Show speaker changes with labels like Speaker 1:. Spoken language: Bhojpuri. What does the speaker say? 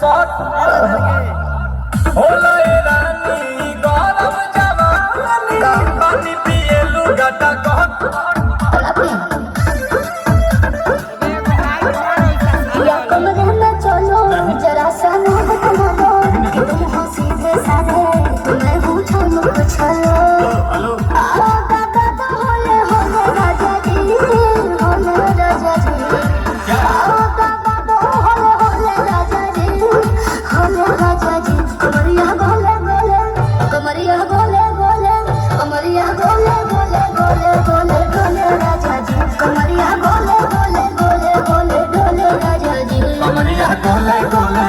Speaker 1: शॉट होला ए रानी गरम जवानी पानी पिए लुगाटा कहत
Speaker 2: या कमरे में चलो जरा सा नोट बना लो कि तुम हो सीधे साधे तुम्हें पूछो मुझ छलो आओ दादा तो होले होले राजा जी होले राजा जी आओ दादा तो होले होले राजा जी होले राजा जी कमरिया गोले गोले कमरिया गोले गोले कमरिया गोले गोले गोले गोले गोले राजा जी कमरिया गोले गोले गोले गोले गोले राजा जी
Speaker 1: कमरिया गोले गोले